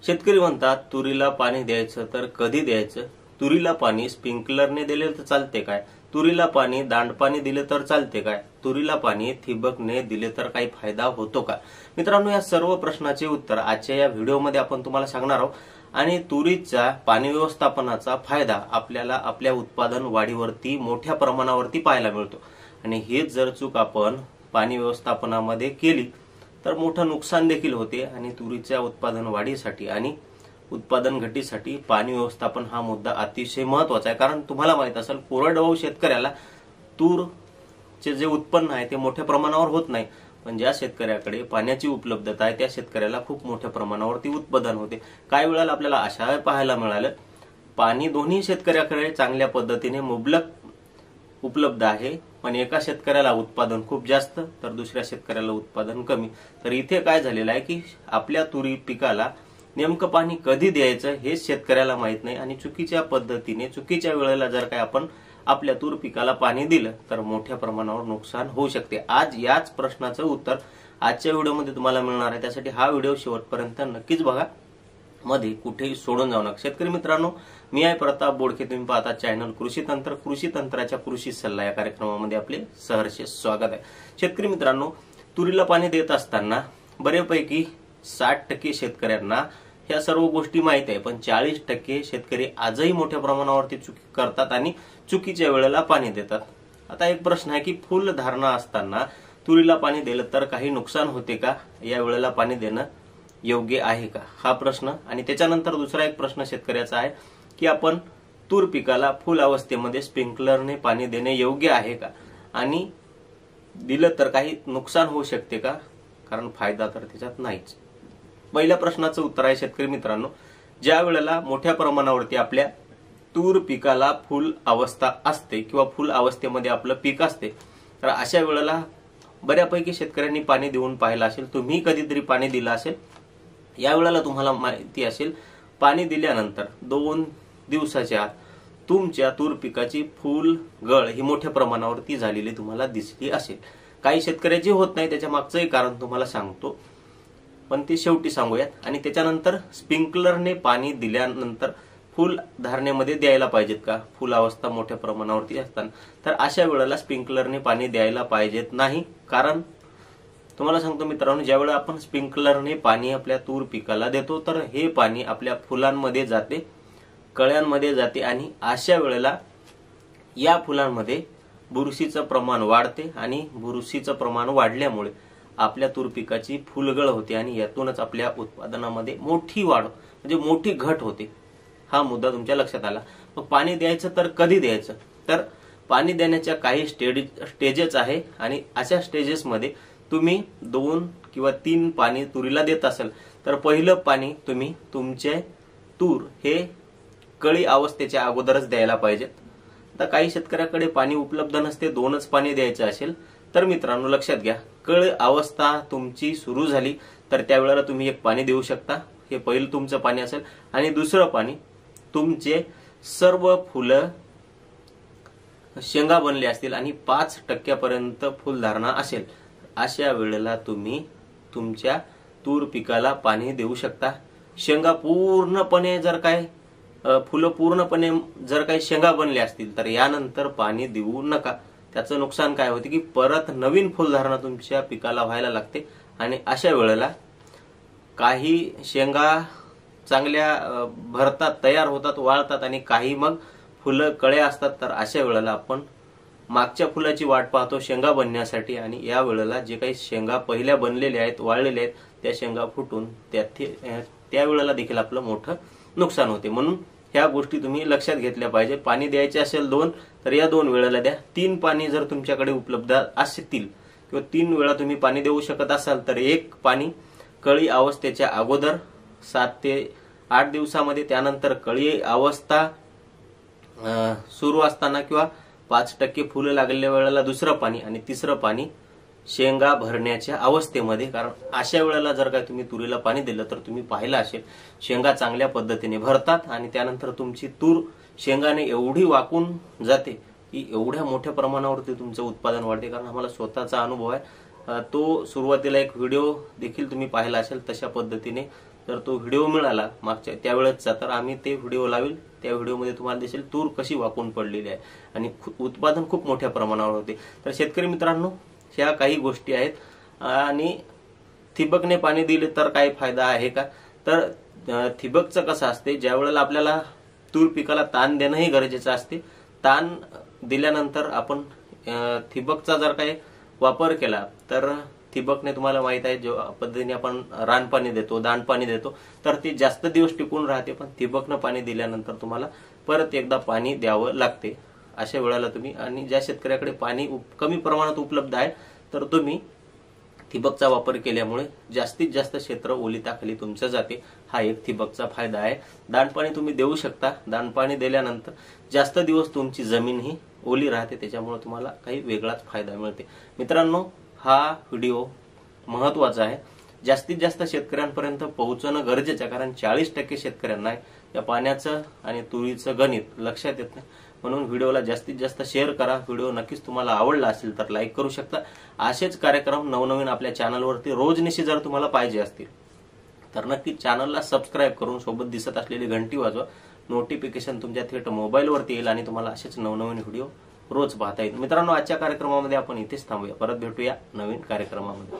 शेतकरी म्हणतात तुरीला पाणी द्यायचं तर कधी द्यायचं? तुरीला पाणी स्प्रिंकलरने दिले तर चालते काय? तुरीला पाणी दांडपाणी दिले तर चालते काय? तुरीला पाणी ठिबकने दिले तर काही फायदा होतो का? मित्रांनो, या सर्व प्रश्नाचे उत्तर आजच्या या व्हिडिओमध्ये आपण तुम्हाला सांगणार आहोत आणि तुरीच्या पाणी व्यवस्थापनाचा फायदा आपल्याला आपल्या उत्पादन वाढीवरती मोठ्या प्रमाणावरती पाहायला मिळतो आणि हेच जर चूक आपण पाणी व्यवस्थापनामध्ये केली तर मोठं नुकसान देखील होते आणि तुरीच्या उत्पादन वाढीसाठी आणि उत्पादन घटीसाठी पाणी व्यवस्थापन हा मुद्दा अतिशय महत्त्वाचा आहे। कारण तुम्हाला माहित असेल कोरडवाहू शेतकऱ्याला तूरचे जे उत्पन्न आहे ते मोठ्या प्रमाणावर होत नाही, पण ज्या शेतकऱ्याकडे पाण्याची उपलब्धता आहे त्या शेतकऱ्याला खूप मोठ्या प्रमाणावरती उत्पादन होते। काही वेळेला आपल्याला अशा पाहायला मिळालं पाणी दोन्ही शेतकऱ्याकडे चांगल्या पद्धतीने मुबलक उपलब्ध आहे, पण एका शेतकऱ्याला उत्पादन खूप जास्त तर दुसऱ्या शेतकऱ्याला उत्पादन कमी। तर इथे काय झालेलं आहे की आपल्या तुरी पिकाला नेमकं पाणी कधी द्यायचं हे शेतकऱ्याला माहित नाही आणि चुकीच्या पद्धतीने चुकीच्या वेळेला जर काय आपण आपल्या तूर पिकाला पाणी दिलं तर मोठ्या प्रमाणावर नुकसान होऊ शकते। आज याच प्रश्नाचं उत्तर आजच्या व्हिडिओमध्ये तुम्हाला मिळणार आहे, त्यासाठी हा व्हिडिओ शेवटपर्यंत नक्कीच बघा, मध्ये कुठेही सोडून जाऊ नका। शेतकरी मित्रांनो, मी आहे प्रताप बोडके, तुम्ही पाहता चॅनल कृषी तंत्र। कृषी तंत्राच्या कृषी सल्ला या कार्यक्रमामध्ये आपले सहर्ष स्वागत आहे। शेतकरी मित्रांनो, तुरीला पाणी देत असताना बरेपैकी 60% शेतकऱ्यांना ह्या सर्व गोष्टी माहित आहे, पण 40% शेतकरी आजही मोठ्या प्रमाणावरती चुकी करतात आणि चुकीच्या वेळेला पाणी देतात। आता एक प्रश्न आहे की फुल धारणा असताना तुरीला पाणी दिलं तर काही नुकसान होते का? या वेळेला पाणी देणं योग्य आहे का? हा प्रश्न। आणि त्याच्यानंतर दुसरा एक प्रश्न शेतकऱ्याचा आहे की आपण तूर पिकाला फुल अवस्थेमध्ये स्प्रिंकलरने पाणी देणे योग्य आहे का? आणि दिलं तर काही नुकसान होऊ शकते का? कारण फायदा तर त्याच्यात नाहीच। पहिल्या प्रश्नाचं उत्तर आहे शेतकरी मित्रांनो, ज्या वेळेला मोठ्या प्रमाणावरती आपल्या तूर पिकाला फुल अवस्था असते किंवा फुल अवस्थेमध्ये आपलं पीक असते तर अशा वेळेला बऱ्यापैकी शेतकऱ्यांनी पाणी देऊन पाहिलं असेल, तुम्ही कधीतरी पाणी दिलं असेल। या वेळेला तुम्हाला माहिती असेल पाणी दिल्यानंतर 2 दिवसाच्या आत तुमच्या तूर पिकाची फुल गळ ही मोठ्या प्रमाणावरती झालेली तुम्हाला दिसली असेल। काही शेतकऱ्याची होत नाही, त्याच्या मागचंही कारण तुम्हाला सांगतो, पण ते शेवटी सांगूयात। आणि त्याच्यानंतर स्प्रिंकलरने पाणी दिल्यानंतर फुल धारणेमध्ये द्यायला पाहिजेत का? फुल अवस्था मोठ्या प्रमाणावरती असताना तर अशा वेळेला स्प्रिंकलरने पाणी द्यायला पाहिजेत नाही। कारण तुम्हाला सांगतो मित्रांनो, ज्यावेळेला आपण स्प्रिंकलरने पाणी आपल्या तूर पिकाला देतो तर हे पाणी आपल्या फुलांमध्ये जाते, कळ्यांमध्ये जाते आणि अशा वेळेला या फुलांमध्ये बुरशीचं प्रमाण वाढते आणि बुरशीचं प्रमाण वाढल्यामुळे आपल्या तूर पिकाची फुलगळ होते आणि यातूनच आपल्या उत्पादनामध्ये मोठी वाढ म्हणजे मोठी घट होते। हा मुद्दा तुमच्या लक्षात आला। मग पाणी द्यायचं तर कधी द्यायचं? तर पाणी देण्याच्या काही स्टेजेस आहे आणि अशा स्टेजेसमध्ये तुम्ही 2 किंवा 3 पाणी तुरीला देत असाल तर पहिलं पाणी तुम्ही तुमचे तूर हे कळी अवस्थेच्या अगोदरच द्यायला पाहिजेत। आता काही शेतकऱ्याकडे पाणी उपलब्ध नसते, 2च पाणी द्यायचं असेल तर मित्रांनो लक्षात घ्या, कळ अवस्था तुमची सुरू झाली तर त्यावेळेला तुम्ही एक पाणी देऊ शकता, हे पहिलं तुमचं पाणी असेल। आणि दुसरं पाणी तुमचे सर्व फुलं शेंगा बनले असतील आणि 5% पर्यंत फुलधारणा असेल, अशा वेळेला तुम्ही तुमच्या तूर पिकाला पाणी देऊ शकता। शेंगा पूर्णपणे जर काय फुलं पूर्णपणे जर काही शेंगा बनले असतील तर यानंतर पाणी देऊ नका। त्याचं नुकसान काय होते की परत नवीन फुलधारणा तुमच्या पिकाला व्हायला लागते आणि अशा वेळेला काही शेंगा चांगल्या भरतात, तयार होतात, वाळतात आणि काही मग फुलं कळ्या असतात। तर अशा वेळेला आपण मागच्या फुलाची वाट पाहतो शेंगा बनण्यासाठी आणि या वेळेला जे काही शेंगा पहिल्या बनलेल्या आहेत, वाळलेल्या आहेत, त्या शेंगा फुटून त्या वेळेला देखील आपलं मोठं नुकसान होते। म्हणून ह्या गोष्टी तुम्ही लक्षात घेतल्या पाहिजे। पाणी द्यायचे असेल 2 तर या 2 वेळेला द्या। 3 पाणी जर तुमच्याकडे उपलब्ध असतील किंवा 3 वेळा तुम्ही पाणी देऊ शकत असाल तर एक पाणी कळी अवस्थेच्या अगोदर 7 ते 8 दिवसामध्ये, त्यानंतर कळी अवस्था सुरू असताना किंवा 5% फुलं लागलेल्या वेळेला दुसरं पाणी आणि तिसरं पाणी शेंगा भरण्याच्या अवस्थेमध्ये। कारण अशा वेळेला जर काय तुम्ही तुरीला पाणी दिलं तर तुम्ही पाहिलं असेल शेंगा चांगल्या पद्धतीने भरतात आणि त्यानंतर तुमची तूर शेंगाने एवढी वाकून जाते की एवढ्या मोठ्या प्रमाणावरती तुमचं उत्पादन वाढते। कारण आम्हाला स्वतःचा अनुभव आहे, तो सुरुवातीला एक व्हिडिओ देखील तुम्ही पाहिला असेल, तशा पद्धतीने जर तो व्हिडिओ मिळाला मागच्या त्यावेळेसचा तर आम्ही ते व्हिडिओ लावेल. त्या व्हिडिओमध्ये तुम्हाला दिसेल तूर कशी वाकून पडलेली आहे आणि उत्पादन खूप मोठ्या प्रमाणावर होते. तर शेतकरी मित्रांनो, ह्या काही गोष्टी आहेत. आणि ठिबकने पाणी दिले तर काही फायदा आहे का? तर ठिबकचं कसं असते, ज्या वेळेला आपल्याला तूर पिकाला ताण देणंही गरजेचं असते. ताण दिल्यानंतर आपण ठिबकचा जर काही वापर केला तर ठिबकने तुम्हाला माहित आहे जो पद्धतीने आपण रानपाणी देतो, दांडपाणी देतो, तर ते जास्त दिवस टिकून राहते. पण ठिबकनं पाणी दिल्यानंतर तुम्हाला परत एकदा पाणी द्यावं लागते. अशा वेळेला तुम्ही, आणि ज्या शेतकऱ्याकडे पाणी कमी प्रमाणात उपलब्ध आहे तर तुम्ही ठिबकचा वापर केल्यामुळे जास्तीत जास्त क्षेत्र ओलिताखाली तुमचं जाते. हा एक ठिबकचा फायदा आहे. दांडपाणी तुम्ही देऊ शकता. दांडपाणी दिल्यानंतर जास्त दिवस तुमची जमीन ही ओली राहते, त्याच्यामुळे तुम्हाला काही वेगळाच फायदा मिळते. मित्रांनो, हा व्हिडिओ महत्वाचा आहे. जास्तीत जास्त शेतकऱ्यांपर्यंत पोहोचणं गरजेचं आहे, कारण 40% शेतकऱ्यांना या पाण्याचं आणि तुरीचं गणित लक्षात येत नाही. म्हणून व्हिडिओला जास्तीत जास्त शेअर करा. व्हिडिओ नक्कीच तुम्हाला आवडला असेल तर लाईक करू शकता. असेच कार्यक्रम नवनवीन आपल्या चॅनलवरती रोजनिशी जर तुम्हाला पाहिजे असतील तर नक्कीच चॅनलला सबस्क्राईब करून सोबत दिसत असलेली घंटी वाजवा. नोटिफिकेशन तुमच्या थेट मोबाईलवरती येईल आणि तुम्हाला असेच नवनवीन व्हिडिओ रोज पाहता येईल. मित्रांनो, आजच्या कार्यक्रमामध्ये आपण इथेच थांबूया. परत भेटूया नवीन कार्यक्रमामध्ये.